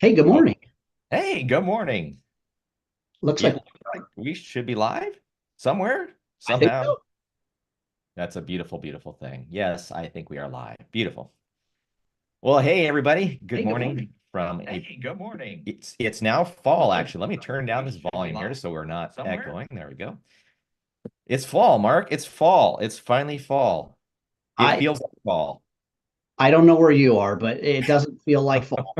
Hey, good Oh, morning. hey, good morning. Looks like It looks like we should be live somewhere, I think somehow. so. That's a beautiful, beautiful thing. Yes, I think we are live. Beautiful. Well, hey everybody. Good Hey, good morning. morning from a Hey, good morning. It's now fall, actually. Let me turn down this volume here so we're not echoing. There we go. It's fall, Mark. It's fall. It's finally fall. It I feels like fall. I don't know where you are, but it doesn't feel like fall.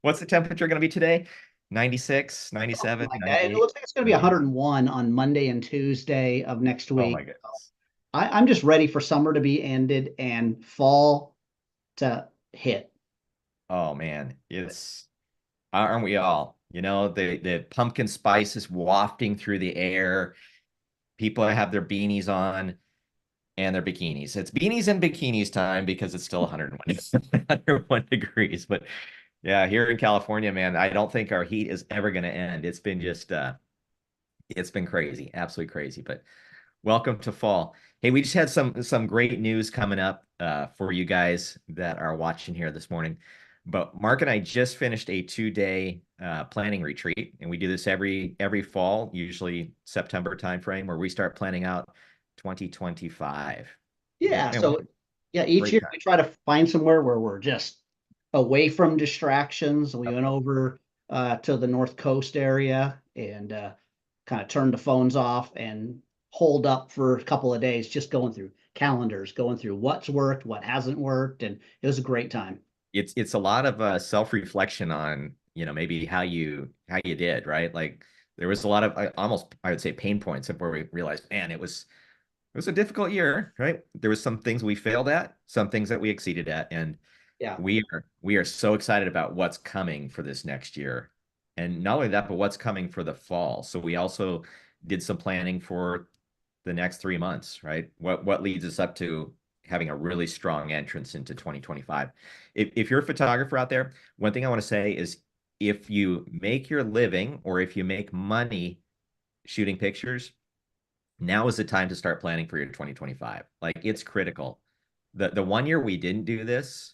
What's the temperature going to be today? 96, Something 97, like that. And it 98, looks like it's going to be 98. 101 on Monday and Tuesday of next Oh week. my goodness. I'm just ready for summer to be ended and fall to hit. Oh man, it's aren't we all? The pumpkin spice is wafting through the air. People have their beanies on and their bikinis. It's beanies and bikinis time because it's still 101 degrees. But yeah, here in California, man, I don't think our heat is ever going to end. It's been crazy, absolutely crazy. But welcome to fall. Hey, we just had some great news coming up for you guys that are watching here this morning. But Mark and I just finished a 2-day planning retreat, and we do this every fall, usually September timeframe, where we start planning out 2025. Yeah, Man, so yeah, each great year time. we try to find somewhere where we're just away from distractions. We Yep. went over to the North Coast area and kind of turned the phones off and holed up for a couple of days, just going through calendars, going through what's worked, what hasn't worked, and it was a great time. It's a lot of self-reflection on, maybe how you did, right? Like there was a lot of almost I would say pain points of where we realized, man, it was a difficult year, right? There was some things we failed at, some things that we exceeded at, and Yeah. we are so excited about what's coming for this next year. And not only that, but what's coming for the fall. So we also did some planning for the next 3 months, right? What leads us up to having a really strong entrance into 2025. If you're a photographer out there, one thing I want to say is if you make your living or if you make money shooting pictures, now is the time to start planning for your 2025. Like it's critical. The one year we didn't do this,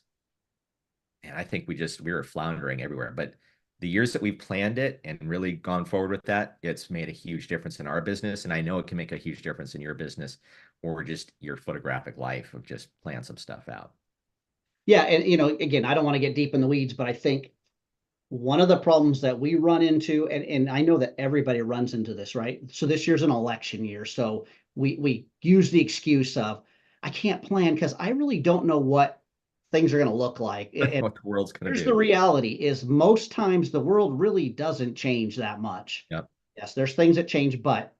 and I think we were floundering everywhere. But the years that we've planned it and really gone forward with that, it's made a huge difference in our business. And I know it can make a huge difference in your business or just your photographic life of just plan some stuff out. Yeah, and again, I don't want to get deep in the weeds, but I think one of the problems that we run into, and I know that everybody runs into this, right? So this year's an election year. So we use the excuse of I can't plan because I really don't know what things are going to look like. And What the world's going here's to the do. reality is most times the world really doesn't change that much. Yep, Yes, there's things that change, but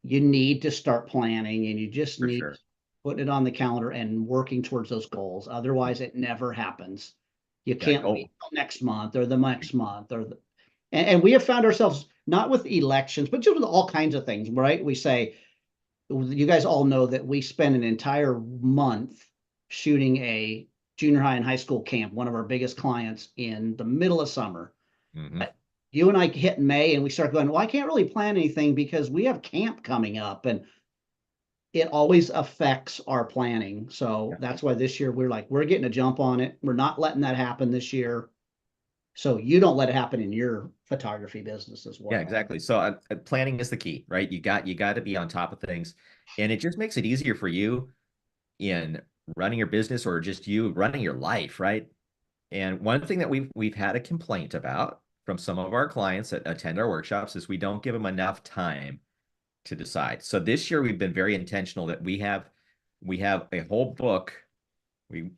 you need to start planning and you just for need sure. putting it on the calendar and working towards those goals. Otherwise, it never happens. You Yeah. can't Oh, wait till next month or the next month and we have found ourselves not with elections, but just with all kinds of things, right? We say, you guys all know that we spend an entire month shooting a junior high and high school camp, one of our biggest clients in the middle of summer. hmm. You and I hit May and we start going, well, I can't really plan anything because we have camp coming up and it always affects our planning. So Yeah. that's why this year we're like, we're getting a jump on it. We're not letting that happen this year. So you don't let it happen in your photography business as Yeah, well. exactly. So planning is the key, right? You got to be on top of things, and it just makes it easier for you in running your business or just you running your life, right? And one thing that we've had a complaint about from some of our clients that attend our workshops is we don't give them enough time to decide. So this year we've been very intentional that we have a whole book.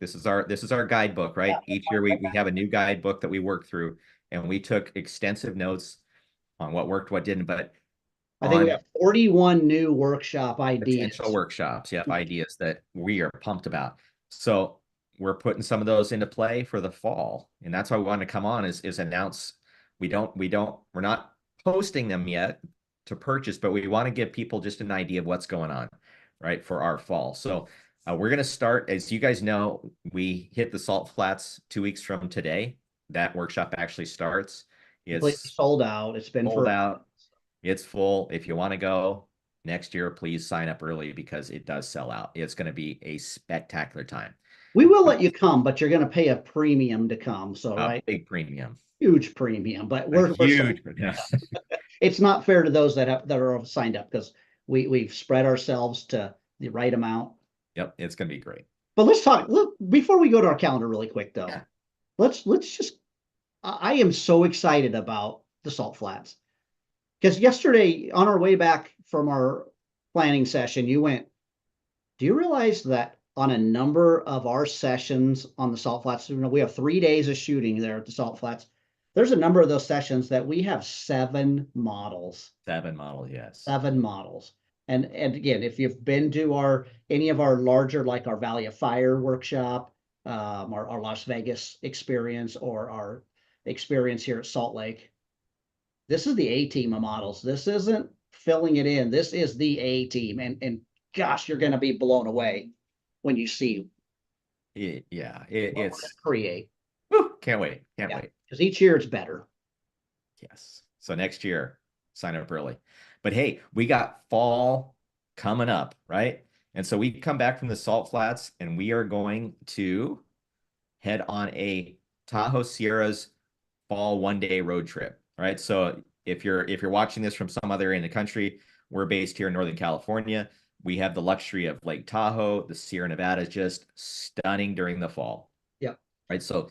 This is our guidebook, right? Each year we have a new guidebook that we work through, and we took extensive notes on what worked, what didn't, but I think we on have 41 new workshop potential ideas. workshops, yeah, ideas that we are pumped about. So we're putting some of those into play for the fall, and that's why we want to come on is announce. We're not posting them yet to purchase, but we want to give people just an idea of what's going on, right, for our fall. So we're going to start, as you guys know, we hit the Salt Flats 2 weeks from today. That workshop actually starts. Completely It's sold out. It's been sold for out. It's full. If you want to go next year, please sign up early because it does sell out. It's going to be a spectacular time. we will But let you come, but you're going to pay a premium to come. So, a right. big premium. huge premium, but A we're so, huge, yeah. it's not fair to those that are signed up because we've spread ourselves to the right amount. Yep, it's gonna be great. But let's talk, look, before we go to our calendar really quick though, Yeah. let's just, I am so excited about the Salt Flats. Because yesterday on our way back from our planning session, you went, do you realize that on a number of our sessions on the Salt Flats, we have 3 days of shooting there at the Salt Flats. There's a number of those sessions that we have 7 models. 7 model, yes. 7 models. And again, if you've been to any of our larger, like our Valley of Fire workshop, our Las Vegas experience, or our experience here at Salt Lake, this is the A team of models. This isn't filling it in. This is the A team. And gosh, you're going to be blown away when you see Yeah, what we're it's gonna create. can't wait. Can't Yeah, wait. because each year it's better. Yes. So next year, sign up early. But hey, we got fall coming up, right? And so we come back from the Salt Flats and we are going to head on a Tahoe Sierras fall 1 day road trip, right? So if you're watching this from some other area in the country, we're based here in Northern California. We have the luxury of Lake Tahoe. The Sierra Nevada is just stunning during the fall. Yeah. Right. So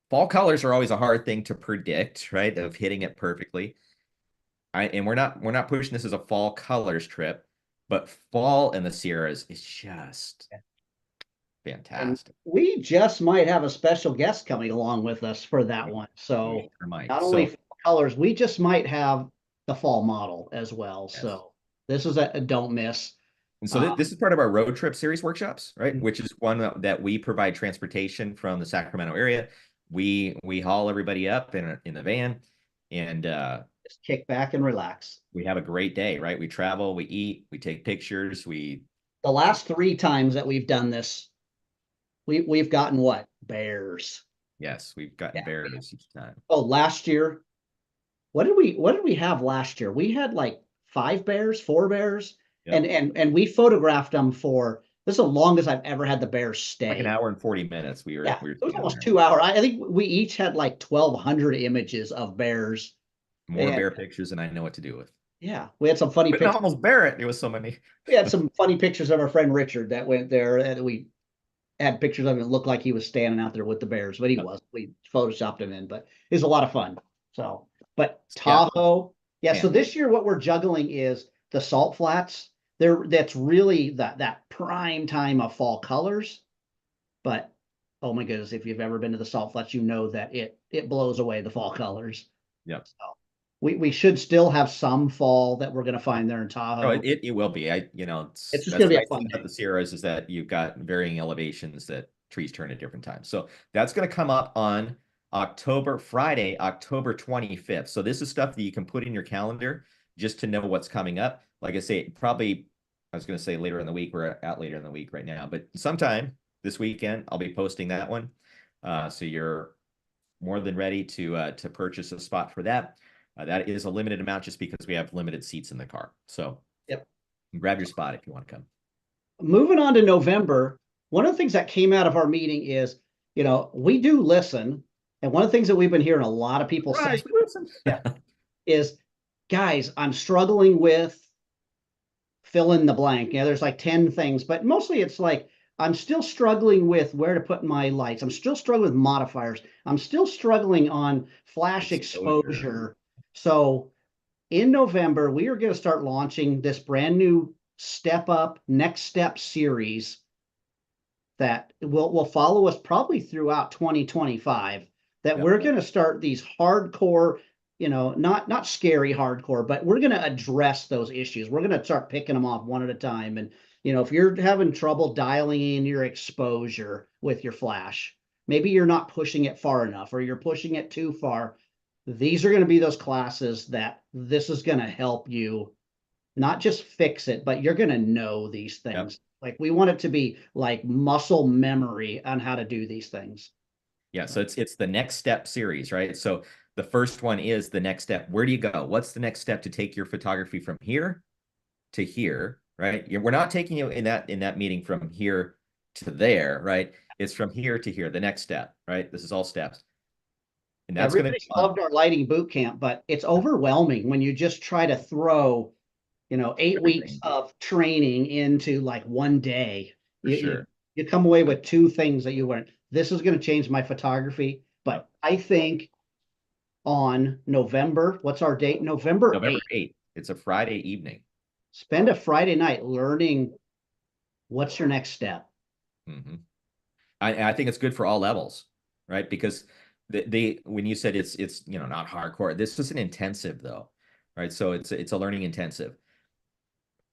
fall colors are always a hard thing to predict, right? Of hitting it perfectly. And we're not pushing this as a fall colors trip, but fall in the Sierras is just And fantastic. we just might have a special guest coming along with us for that one. So Sure might. not only So fall colors, we just might have the fall model as well. yes. So this is a don't miss. And so this is part of our road trip series workshops, right? Which is one that we provide transportation from the Sacramento area. We haul everybody up in the van, and Just kick back and relax. we have a great day, right? We travel, we eat, we take pictures, we The last 3 times that we've done this, we've gotten what? Bears. yes, we've gotten Yeah. bears each time. Oh, last year, what did we have last year? We had like 5 bears, 4 bears, Yep. and we photographed them for, this is the longest I've ever had the bears stay. Like an hour and 40 minutes. We were Yeah, we were it was together almost there. 2 hours. I think we each had like 1,200 images of bears. More And bear pictures than I know what to do with. yeah, we had some funny Couldn't pictures. almost bear it. It was so many. We had some funny pictures of our friend Richard that went there, and we had pictures of him. It looked like he was standing out there with the bears, but he Yep. was. We photoshopped him in, but it was a lot of fun. So, but Yeah. Tahoe, yeah. So Man. this year, what we're juggling is the Salt Flats. That's really that prime time of fall colors. But oh my goodness, if you've ever been to the Salt Flats, you know that it blows away the fall colors. Yep. So we should still have some fall that we're gonna find there in Tahoe. Oh, it will be. It's It's just that's gonna be a nice fun thing day. about the Sierras is that you've got varying elevations that trees turn at different times. So that's going to come up on Friday, October 25th. So this is stuff that you can put in your calendar just to know what's coming up. Like I say, probably I was going to say later in the week. We're out later in the week right now, but sometime this weekend I'll be posting that one. So you're more than ready to purchase a spot for that. That is a limited amount just because we have limited seats in the car. So Yep. grab your spot if you want to come. Moving on to November, one of the things that came out of our meeting is, we do listen. And one of the things that we've been hearing a lot of people say is, guys, I'm struggling with fill in the blank. Yeah, there's like 10 things, but mostly it's like, I'm still struggling with where to put my lights. I'm still struggling with modifiers. I'm still struggling on flash exposure. So in November, we are going to start launching this brand new Step Up Next Step series that will follow us probably throughout 2025. That Yep. we're going to start these hardcore, not scary hardcore, but we're going to address those issues. We're going to start picking them off one at a time. And if you're having trouble dialing in your exposure with your flash, maybe you're not pushing it far enough, or you're pushing it too far. These are going to be those classes that this is going to help you not just fix it, but you're going to know these things. Yep. Like we want it to be like muscle memory on how to do these things. Yeah. So it's the Next Step series, right? So the first one is the next step. Where do you go? What's the next step to take your photography from here to here, right? We're not taking you in that meeting from here to there, right? It's from here to here, the next step, right? This is all steps. And that's going to Everybody be fun. loved our lighting boot camp, but it's overwhelming when you just try to throw, 8 weeks Everything of training into like one day. for You sure. you come away with two things that you learn. This is going to change my photography, Yep. but I think on November, what's our date? November November 8th. 8th. It's a Friday evening. Spend a Friday night learning what's your next step. Hmm. I think it's good for all levels, right? Because when you said it's not hardcore, this is an intensive though, right? So it's a learning intensive.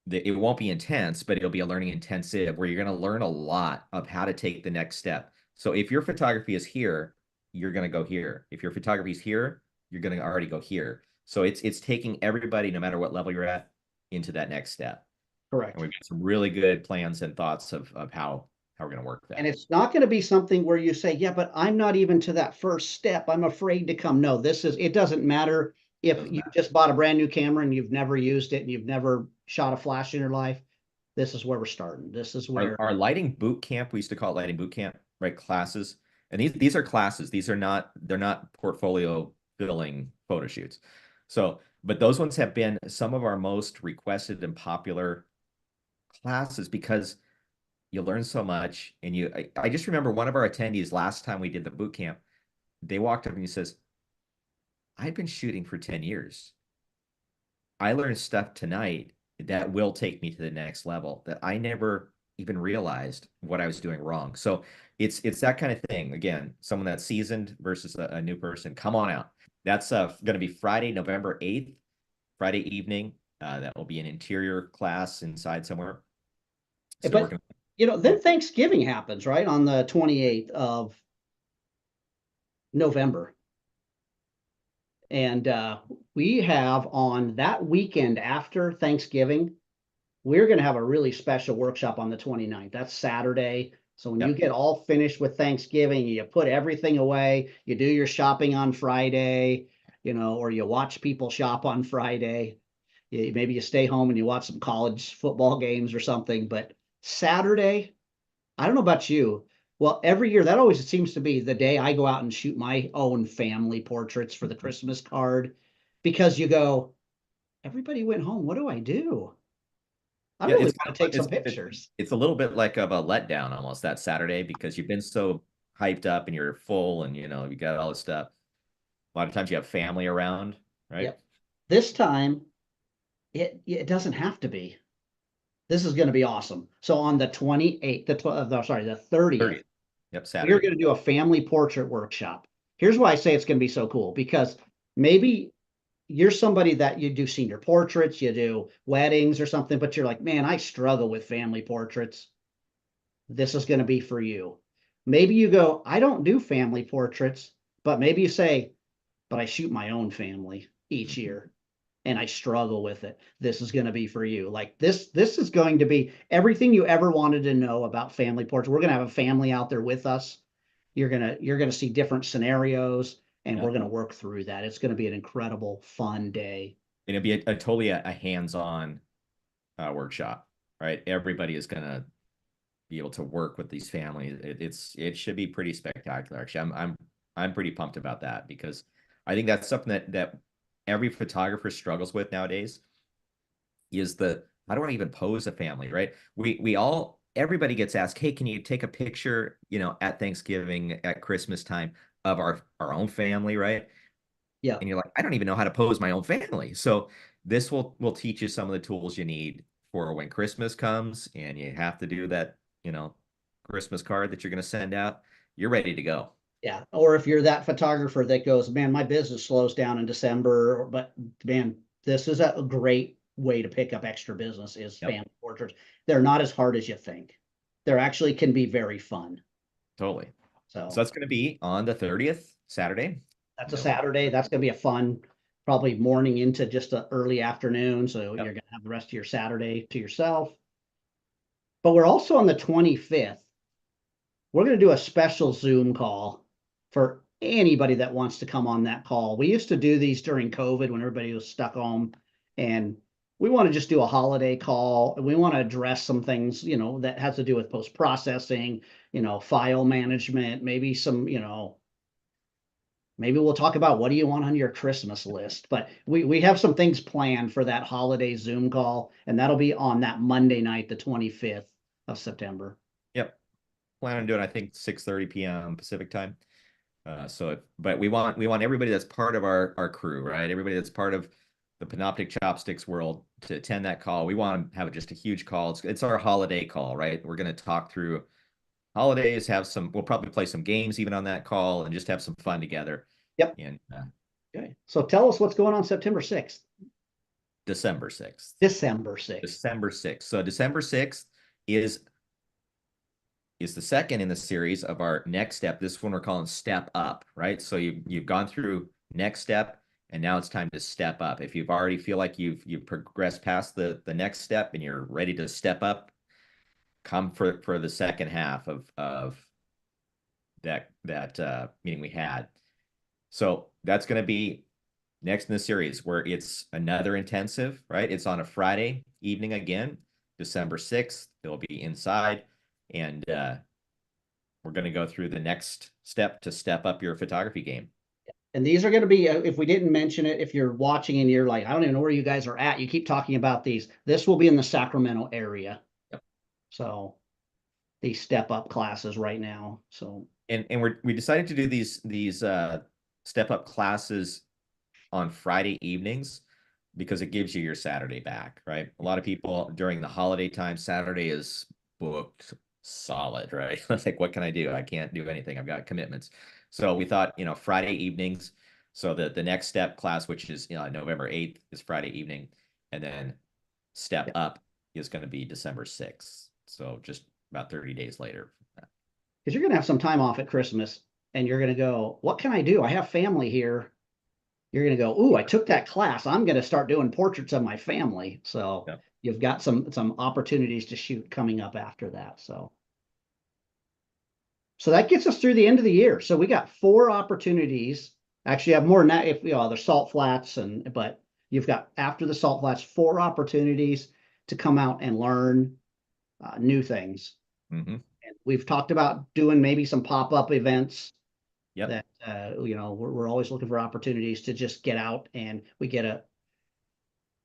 It won't be intense, but it'll be a learning intensive where you're going to learn a lot of how to take the next step. So if your photography is here, you're going to go here. If your photography is here, you're going to already go here. So it's taking everybody, no matter what level you're at, into that next step. And Correct. we've got some really good plans and thoughts of how we're going to work And that. it's not going to be something where you say, yeah, but I'm not even to that first step. I'm afraid to come. No, it doesn't matter if Doesn't you matter. just bought a brand new camera and you've never used it and you've never shot a flash in your life. This is where we're starting. This is where, Our lighting boot camp, we used to call it lighting boot camp, right? Classes. And these are classes. They're not portfolio filling photo shoots. So, but those ones have been some of our most requested and popular classes because you learn so much. And I just remember one of our attendees last time we did the boot camp, they walked up and he says, I've been shooting for 10 years. I learned stuff tonight that will take me to the next level that I never even realized what I was doing wrong. So it's that kind of thing. Again, someone that's seasoned versus a new person. Come on out. That's going to be Friday, November 8th, Friday evening. That will be an interior class inside somewhere. So we're but going then Thanksgiving happens, right? On the 28th of November. And we have on that weekend after Thanksgiving, we're going to have a really special workshop on the 29th. That's Saturday. So when you Yep. get all finished with Thanksgiving, you put everything away, you do your shopping on Friday, or you watch people shop on Friday. Maybe you stay home and you watch some college football games or something. But Saturday, I don't know about you. Well, every year that always seems to be the day I go out and shoot my own family portraits for the Christmas card because you go, everybody went home. What do I do? I Yeah, really it's want kind to of take some pictures. it's a little bit like of a letdown almost that Saturday because you've been so hyped up and you're full and you got all this stuff. A lot of times you have family around, right? Yep. This time, it doesn't have to be. This is going to be awesome. So on the 28th, the 30th, 30th. Yep, we're Saturday. going to do a family portrait workshop. Here's why I say it's going to be so cool because maybe you're somebody that you do senior portraits, you do weddings or something, but you're like, man, I struggle with family portraits. This is going to be for you. Maybe you go, I don't do family portraits, but maybe you say, but I shoot my own family each Mhm. year and I struggle with it. This is going to be for you. Like this is going to be everything you ever wanted to know about family portraits. We're going to have a family out there with us. You're going to see different scenarios and we're Yep. going to work through that. It's going to be an incredible fun day. And it'll be a totally a hands-on workshop, right? Everybody is gonna be able to work with these families. It should be pretty spectacular. Actually, I'm pretty pumped about that because I think that's something that every photographer struggles with nowadays is the how do I even pose a family, right? We all everybody gets asked, hey, can you take a picture, at Thanksgiving, at Christmas time of our own family, right? Yeah. And you're like, I don't even know how to pose my own family. So this will teach you some of the tools you need for when Christmas comes and you have to do that, Christmas card that you're going to send out. You're ready to go. Yeah. Or if you're that photographer that goes, man, my business slows down in December, but man, this is a great way to pick up extra business is Yep, family portraits. They're not as hard as you think. They're actually can be very fun. totally. So So that's going to be on the 30th, Saturday, that's a November. Saturday. That's going to be a fun, probably morning into just an early afternoon. So Yep. you're going to have the rest of your Saturday to yourself. But we're also on the 25th. We're going to do a special Zoom call for anybody that wants to come on that call. We used to do these during COVID when everybody was stuck home, and we want to just do a holiday call. And we want to address some things, that has to do with post processing, file management, maybe some, maybe we'll talk about what do you want on your Christmas list. But we have some things planned for that holiday Zoom call, and that'll be on that Monday night, the 25th of September. Yep. Plan on doing, I think, 6:30 p.m. Pacific time. But we want everybody that's part of our crew, right? Everybody that's part of the Panoptic Chopsticks world to attend that call. We want to have just a huge call. It's our holiday call, right? We're going to talk through holidays, we'll probably play some games even on that call and just have some fun together. Yep. And Okay. So tell us what's going on September 6th. December 6th. December 6th. December 6th. So December 6th is the second in the series of our next step. This one we're calling Step Up, right? So you've gone through next step, and now it's time to step up. If you've already feel like you've progressed past the next step and you're ready to step up, come for the second half of that meeting we had. So that's going to be next in the series, where it's another intensive, right? It's on a Friday evening again, December 6th. It'll be inside, and we're going to go through the next step to step up your photography game. And these are going to be, if we didn't mention it, if you're watching and you're like, I don't even know where you guys are at, you keep talking about these. This will be in the Sacramento area. Yep. So these step up classes right now. So and we decided to do these step up classes on Friday evenings because it gives you your Saturday back, right? A lot of people during the holiday time, Saturday is booked solid, right? Like, what can I do? I can't do anything. I've got commitments. So we thought, Friday evenings. So the next step class, which is November 8th, is Friday evening, and then step up is going to be December 6th. So just about 30 days later. Because you're going to have some time off at Christmas, and you're going to go, what can I do? I have family here. You're going to go, ooh, I took that class. I'm going to start doing portraits of my family. So you've got some opportunities to shoot coming up after that. So that gets us through the end of the year. So we got 4 opportunities. Actually, you have more than that if there's Salt Flats, but you've got, after the Salt Flats, 4 opportunities to come out and learn new things. Mm-hmm. And we've talked about doing maybe some pop-up events. Yep. That we're always looking for opportunities to just get out, and we get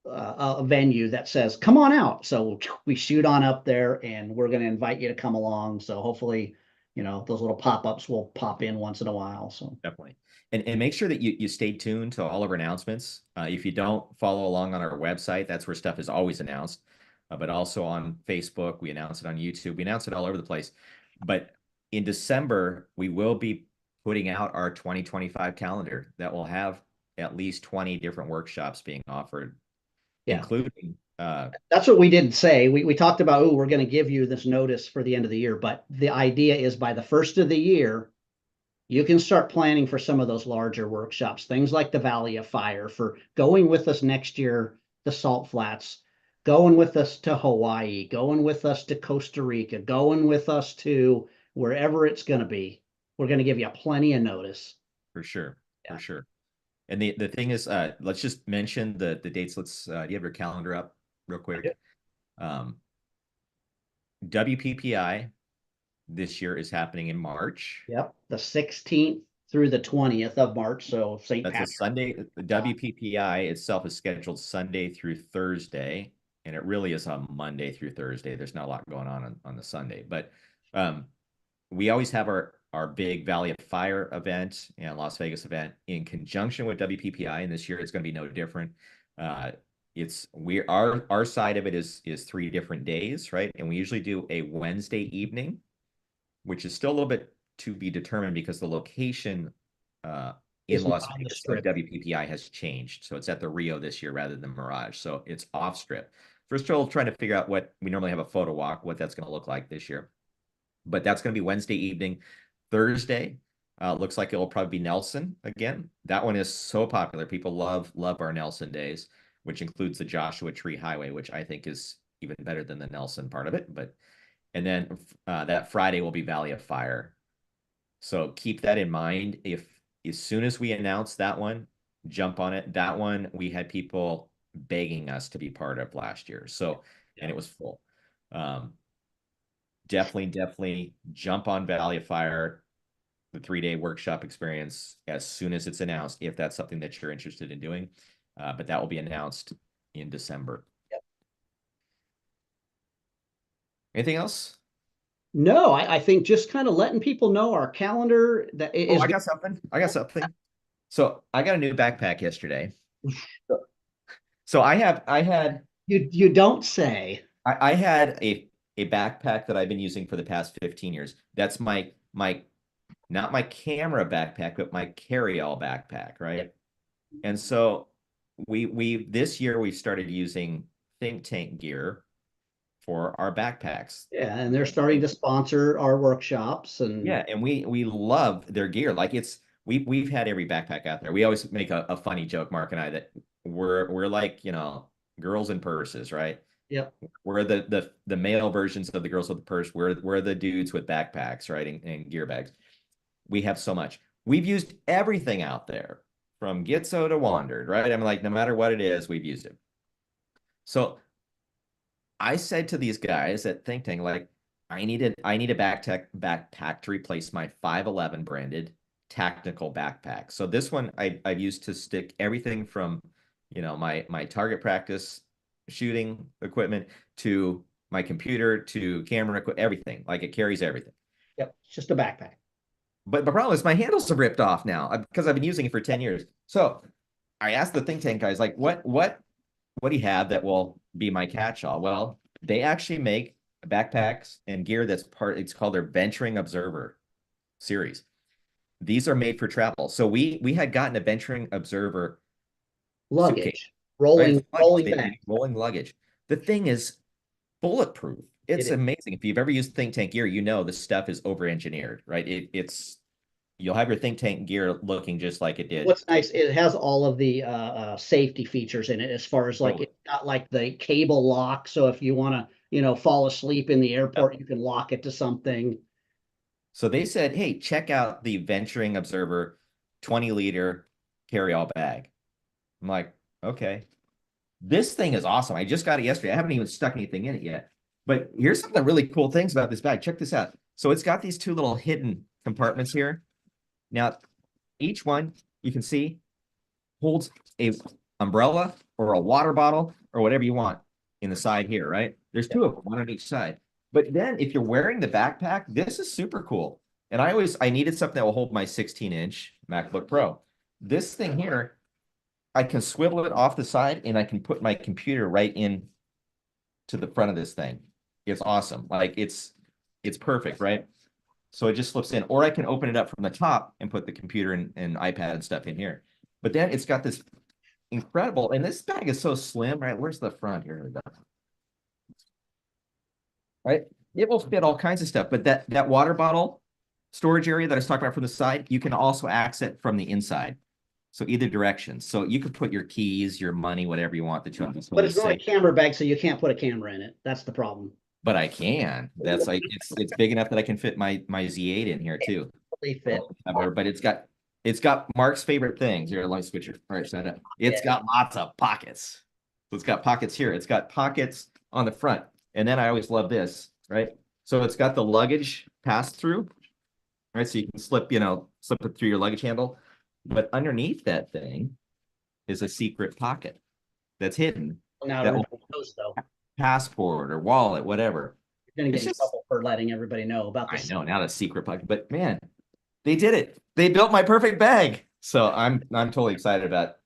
a venue that says, come on out. So we shoot on up there, and we're going to invite you to come along. So hopefully, those little pop-ups will pop in once in a while. So definitely. And make sure that you stay tuned to all of our announcements. If you don't follow along on our website, that's where stuff is always announced. But also on Facebook, we announce it on YouTube. We announce it all over the place. But in December, we will be putting out our 2025 calendar that will have at least 20 different workshops being offered, including. That's what we didn't say. We talked about, we're going to give you this notice for the end of the year. But the idea is by the first of the year, you can start planning for some of those larger workshops, things like the Valley of Fire, for going with us next year, the Salt Flats, going with us to Hawaii, going with us to Costa Rica, going with us to wherever it's going to be. We're going to give you plenty of notice. For sure. For sure. And the thing is, let's just mention the dates. Let's, do you have your calendar up real quick? WPPI this year is happening in March. Yep. The 16th through the 20th of March. So St. That's Patrick's. a Sunday. The WPPI itself is scheduled Sunday through Thursday, and it really is a Monday through Thursday. There's not a lot going on the Sunday, but we always have our big Valley of Fire event and Las Vegas event in conjunction with WPPI, and this year it's going to be no different. Our side of it is 3 different days, right? And we usually do a Wednesday evening, which is still a little bit to be determined because the location in Las Vegas of WPPI has changed. So it's at the Rio this year rather than Mirage. So it's off strip. First of all, trying to figure out what we normally have a photo walk, what that's going to look like this year. But that's going to be Wednesday evening. Thursday, looks like it'll probably be Nelson again. That one is so popular. People love our Nelson days, which includes the Joshua Tree Highway, which I think is even better than the Nelson part of it. And then that Friday will be Valley of Fire. So keep that in mind. If as soon as we announce that one, jump on it. That one we had people begging us to be part of last year. So, and it was full. Definitely jump on Valley of Fire. the 3-day workshop experience as soon as it's announced, if that's something that you're interested in doing. But that will be announced in December. Yep. Anything else? No, I think just kind of letting people know our calendar that Oh, is. I got something. I got something. So I got a new backpack yesterday. So You don't say. I had a backpack that I've been using for the past 15 years. That's my not my camera backpack, but my carry-all backpack, right? Yep. And so we this year we started using Think Tank gear for our backpacks. Yeah, and they're starting to sponsor our workshops and Yeah, and we love their gear. Like it's we've had every backpack out there. We always make a funny joke, Mark and I, that we're like, girls in purses, right? yep. We're the male versions of the girls with the purse. We're the dudes with backpacks, right? And gear bags. We have so much. We've used everything out there from Gitzo to Wandered, right? I mean, like no matter what it is, we've used it. So I said to these guys at Think Tank, like, I need a backpack to replace my 511 branded tactical backpack. So this one I've used to stick everything from, my target practice shooting equipment to my computer to camera equipment, everything. Like it carries everything. Yep. It's just a backpack. But the problem is my handles are ripped off now because I've been using it for 10 years. So I asked the Think Tank guys, like, what do you have that will be my catch-all? Well, they actually make backpacks and gear it's called their Venturing Observer series. These are made for travel. So we had gotten a Venturing Observer suitcase, Luggage. right? Rolling back. Rolling luggage. The thing is bulletproof. It It's is. amazing. If you've ever used Think Tank gear, the stuff is over-engineered, right? You'll have your Think Tank gear looking just like it did. What's nice, it has all of the safety features in it as far as like Totally. it's got like the cable lock. So if you want to, fall asleep in the airport, you can lock it to something. So they said, hey, check out the Venturing Observer 20-liter carry-all bag. I'm like, okay. This thing is awesome. I just got it yesterday. I haven't even stuck anything in it yet. But here's some of the really cool things about this bag. Check this out. So it's got these two little hidden compartments here. Now, each one you can see holds a umbrella or a water bottle or whatever you want in the side here, right? There's two of them, one on each side. But then if you're wearing the backpack, this is super cool. And I needed something that will hold my 16-inch MacBook Pro. This thing here, I can swivel it off the side and I can put my computer right in to the front of this thing. It's awesome. Like it's perfect, right? So it just slips in, or I can open it up from the top and put the computer and iPad and stuff in here. But then it's got this incredible, and this bag is so slim, right? Where's the front here? Right? It will fit all kinds of stuff, but that water bottle storage area that I was talking about from the side, you can also access from the inside. So either direction. So you could put your keys, your money, whatever you want that you want to But it's not a camera bag, so you can't put a camera in it. That's the problem. But I can. That's like it's big enough that I can fit my Z8 in here too. Fit. But it's got Mark's favorite things. Here, let me switch it. All right, set up. It's got lots of pockets. So it's got pockets here. It's got pockets on the front. And then I always love this, right? So it's got the luggage pass through, right? So you can slip it through your luggage handle. But underneath that thing is a secret pocket that's hidden. Now that will knows, though. Passport or wallet, whatever. You're gonna get in trouble for letting everybody know about this. I know, now the secret pocket, but man, they did it. They built my perfect bag. So I'm totally excited about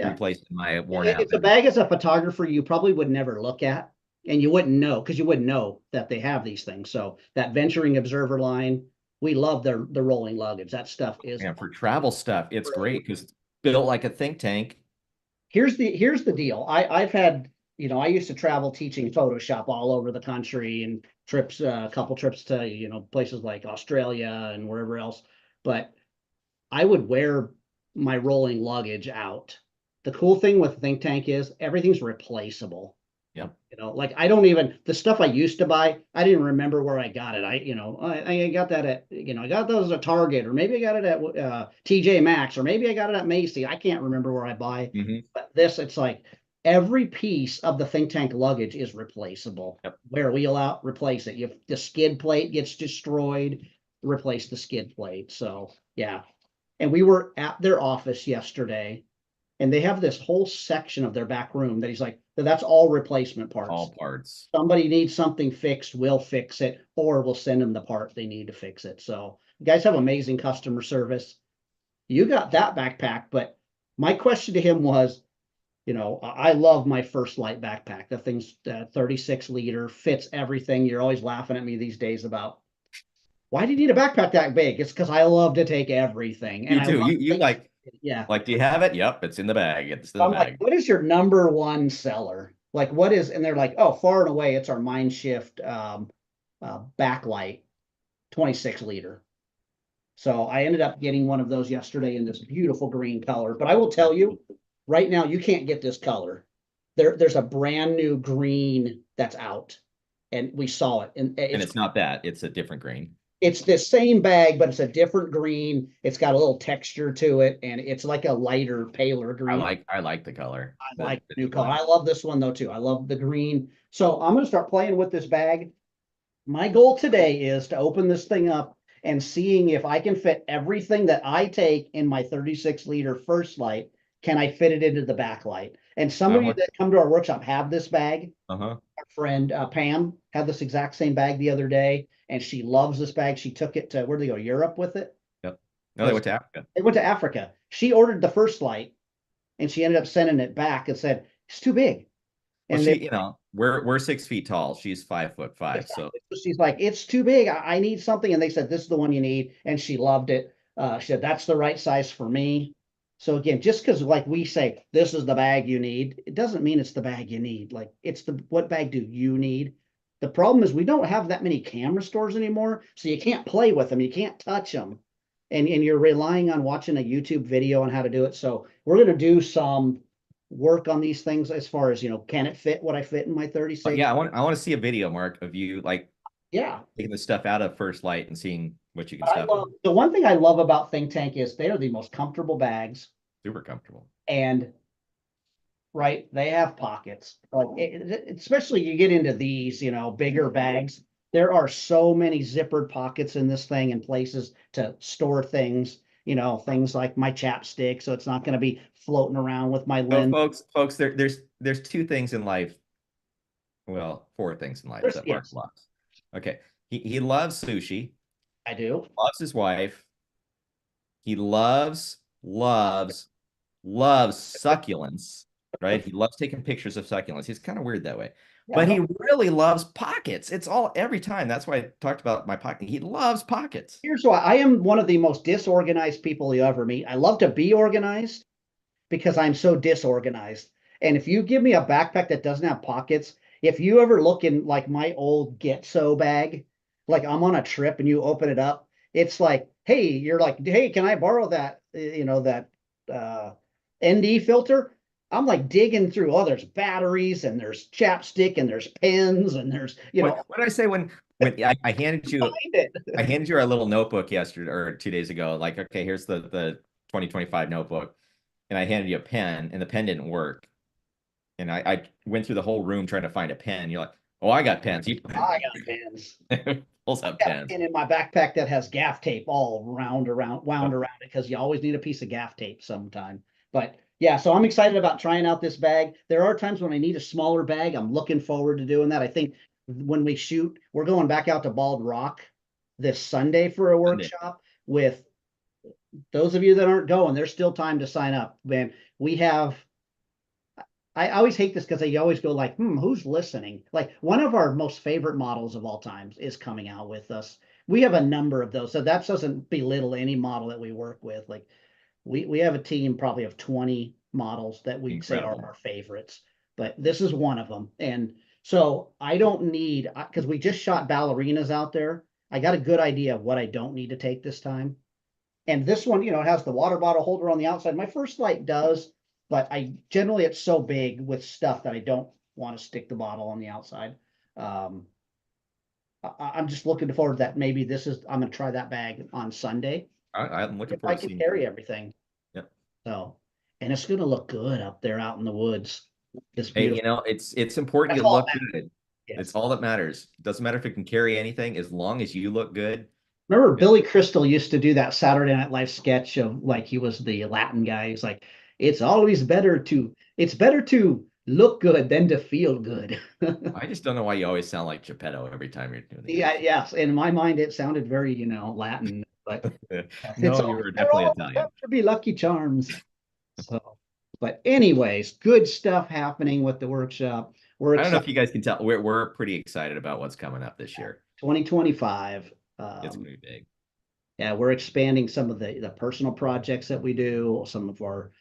replacing my worn out. If the bag is a photographer, you probably would never look at, and you wouldn't know because you wouldn't know that they have these things. So that Venturing Observer line, we love the rolling luggage. That stuff is for travel stuff. It's great because it's built like a think tank. Here's the deal. I've had, I used to travel teaching Photoshop all over the country and trips, a couple trips to, places like Australia and wherever else. But I would wear my rolling luggage out. The cool thing with Think Tank is everything's replaceable. Yep. Like I don't even, the stuff I used to buy, I didn't remember where I got it. I got that at, I got those at Target, or maybe I got it at TJ Maxx, or maybe I got it at Macy. I can't remember where I buy. But this, it's like every piece of the Think Tank luggage is replaceable. Yep. Wear a wheel out, replace it. The skid plate gets destroyed. replace the skid plate. So yeah. And we were at their office yesterday and they have this whole section of their back room that he's like, that's all replacement parts. All parts. Somebody needs something fixed, we'll fix it, or we'll send them the part they need to fix it. So you guys have amazing customer service. You got that backpack, but my question to him was, you know, I love my First Light backpack. The thing's 36 liter, fits everything. You're always laughing at me these days about why do you need a backpack that big? It's because I love to take everything. And You too. You like, yeah. do you have it? Yep, it's in the bag. It's in the I'm bag. like, what is your number one seller? Like, what is, and they're like, oh, far and away, it's our Mindshift backlight, 26 liter. So I ended up getting one of those yesterday in this beautiful green color. But I will tell you, right now, you can't get this color. There's a brand new green that's out, and we saw it. And it's not that. It's a different green. It's the same bag, but it's a different green. It's got a little texture to it, and it's like a lighter, paler green. I like the color. I like the new color. I love this one though too. I love the green. So I'm gonna start playing with this bag. My goal today is to open this thing up and seeing if I can fit everything that I take in my 36 liter First Light. Can I fit it into the backlight? And some of you that come to our workshop have this bag. Our friend Pam had this exact same bag the other day, and she loves this bag. She took it to, where did they go? Europe with it? Yep. No, they went to Africa. They went to Africa. She ordered the First Light, and she ended up sending it back and said it's too big. And well, you know, we're 6 feet tall. She's 5'5". So she's like, it's too big. I need something. And they said, this is the one you need. And she loved it. She said, that's the right size for me. So again, just because like we say, this is the bag you need, it doesn't mean it's the bag you need. Like it's what bag do you need? The problem is we don't have that many camera stores anymore. So you can't play with them. You can't touch them. And you're relying on watching a YouTube video on how to do it. So we're going to do some work on these things as far as, you know, can it fit what I fit in my 36? Yeah, I want to see a video, Mark, of you like taking the stuff out of First Light and seeing what you can stuff. The one thing I love about Think Tank is they are the most comfortable bags. Super comfortable. And right, they have pockets. Like especially you get into these, you know, bigger bags. There are so many zippered pockets in this thing and places to store things. You know, things like my chapstick, so it's not going to be floating around with my lens. Folks, there's 2 things in life. Well, 4 things in life that Mark loves. Okay, he loves sushi. I do. Loves his wife. He loves succulents. Right? He loves taking pictures of succulents. He's kind of weird that way. Yeah, but he really loves pockets. It's all every time. That's why I talked about my pocket. He loves pockets. Here's why. I am one of the most disorganized people you ever meet. I love to be organized because I'm so disorganized. And if you give me a backpack that doesn't have pockets, if you ever look in like my old Get So bag, like I'm on a trip and you open it up, it's like, hey, you're like, hey, can I borrow that, you know, that ND filter? I'm like digging through, oh, there's batteries and there's chapstick and there's pens and there's, you know. What did I say when I handed you our little notebook yesterday or 2 days ago, like, okay, here's the 2025 notebook. And I handed you a pen and the pen didn't work. And I went through the whole room trying to find a pen. You're like, oh, I got pens. I got pens. Pulls up pens. And in my backpack that has gaff tape all wound around it because you always need a piece of gaff tape sometime. But yeah, so I'm excited about trying out this bag. There are times when I need a smaller bag. I'm looking forward to doing that. I think when we shoot, we're going back out to Bald Rock this Sunday for a workshop with those of you that aren't going. There's still time to sign up. Man, we have, I always hate this because they always go like, who's listening? Like one of our most favorite models of all times is coming out with us. We have a number of those. So that doesn't belittle any model that we work with. Like, we have a team probably of 20 models that we say are our favorites, but this is one of them. And so I don't need, because we just shot ballerinas out there. I got a good idea of what I don't need to take this time. And this one, you know, it has the water bottle holder on the outside. My First Light does, but it's so big with stuff that I don't want to stick the bottle on the outside. I'm just looking forward to that. Maybe I'm going to try that bag on Sunday. I'm looking forward to seeing. I can carry everything. Yep. So, and it's going to look good up there out in the woods. Hey, you know, it's important you look good. Yes. It's all that matters. It doesn't matter if it can carry anything as long as you look good. Remember Yeah. Billy Crystal used to do that Saturday Night Live sketch of like he was the Latin guy. He's like, it's better to look good than to feel good. I just don't know why you always sound like Geppetto every time you're doing the Yeah, accent. yes. In my mind, it sounded very, Latin, but No, you were they're definitely all Italian. meant to be Lucky Charms. So, but anyways, good stuff happening with the workshop. We're I don't know excited. if you guys can tell. We're pretty excited about what's coming up this year. 2025. It's gonna be big. Yeah, we're expanding some of the personal projects that we do, some of our,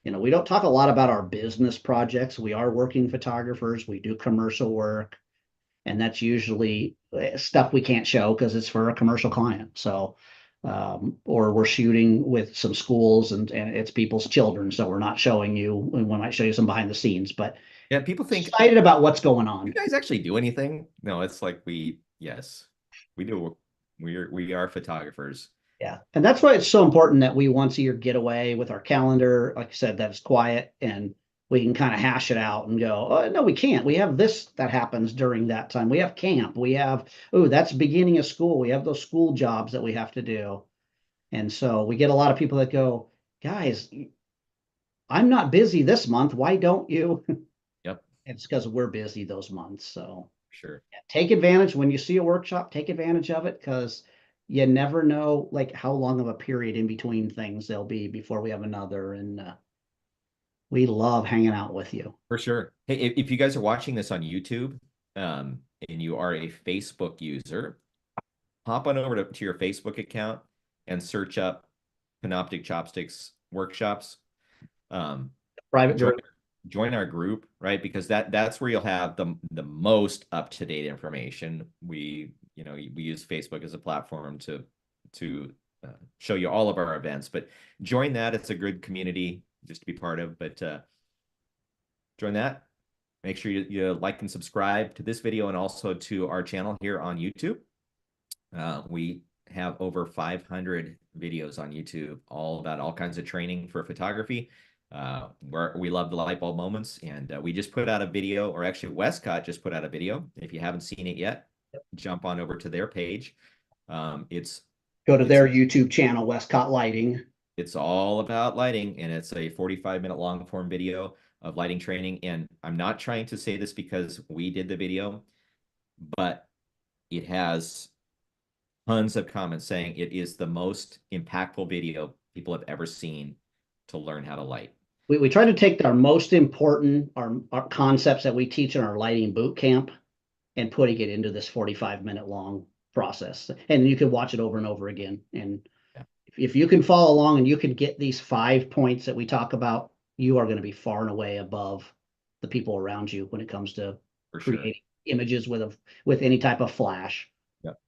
we don't talk a lot about our business projects. We are working photographers, we do commercial work, and that's usually stuff we can't show because it's for a commercial client. So, or we're shooting with some schools and it's people's children, so we're not showing you, we might show you some behind the scenes, but Yeah, people think excited about what's going you on. guys actually do anything. No, it's like yes, we do. We are photographers. Yeah. And that's why it's so important that we once a year get away with our calendar, like I said, that's quiet and we can kind of hash it out and go, oh, no, we can't. We have this that happens during that time. We have camp. We have, oh, that's beginning of school. We have those school jobs that we have to do. And so we get a lot of people that go, guys, I'm not busy this month. Why don't you? Yep, It's because we're busy those months. So sure. take advantage when you see a workshop, take advantage of it because you never know like how long of a period in between things there'll be before we have another. And we love hanging out with you. For sure. Hey, if you guys are watching this on YouTube, and you are a Facebook user, hop on over to your Facebook account and search up Panoptic Chopsticks workshops. Um, Private join group. join our group, right? Because that's where you'll have the most up-to-date information. We use Facebook as a platform to show you all of our events, but join that. It's a good community just to be part of. But join that. Make sure you like and subscribe to this video and also to our channel here on YouTube. We have over 500 videos on YouTube, all about all kinds of training for photography. We love the light bulb moments, and we just put out a video, or actually Westcott just put out a video. If you haven't seen it yet, jump on over to their page. It's Go to it's their YouTube channel, Westcott Lighting. it's all about lighting, and it's a 45-minute long form video of lighting training. And I'm not trying to say this because we did the video, but it has tons of comments saying it is the most impactful video people have ever seen to learn how to light. We try to take our most important, our concepts that we teach in our lighting boot camp and putting it into this 45-minute long process. And you can watch it over and over again. And Yeah, if you can follow along and you can get these 5 points that we talk about, you are going to be far and away above the people around you when it comes to for sure. creating images with any type of flash. Yep.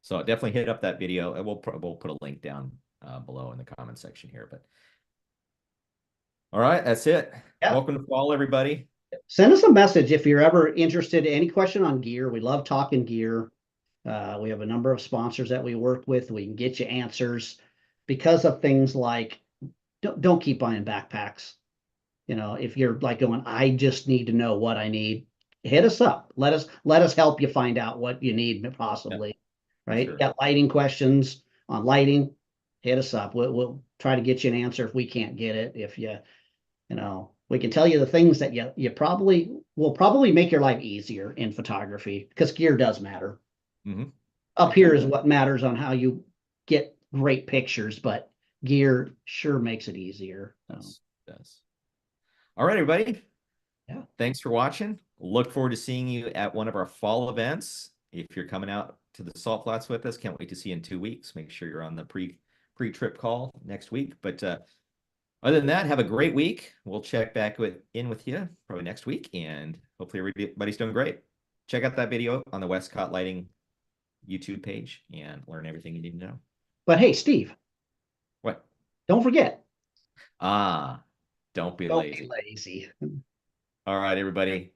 So definitely hit up that video, and we'll put a link down below in the comment section here. But all right, that's it. Yeah. Welcome to fall, everybody. Send us a message if you're ever interested in any question on gear. We love talking gear. We have a number of sponsors that we work with. We can get you answers because of things like don't keep buying backpacks. If you're like going, I just need to know what I need, hit us up. Let us help you find out what you need possibly. Yeah, Right? sure. Got lighting questions on lighting, hit us up. We'll try to get you an answer if we can't get it. If we can tell you the things that you probably will probably make your life easier in photography because gear does matter. Mm-hmm. Up here is what matters on how you get great pictures, but gear sure makes it easier. Does. All right, everybody. Yeah. Thanks for watching. Look forward to seeing you at one of our fall events. If you're coming out to the Salt Flats with us, can't wait to see you in 2 weeks. Make sure you're on the pre-trip call next week. But other than that, have a great week. We'll check back in with you probably next week, and hopefully everybody's doing great. Check out that video on the Westcott Lighting YouTube page and learn everything you need to know. But hey, Steve, What? don't forget. Don't be Don't lazy. be lazy. All right, everybody.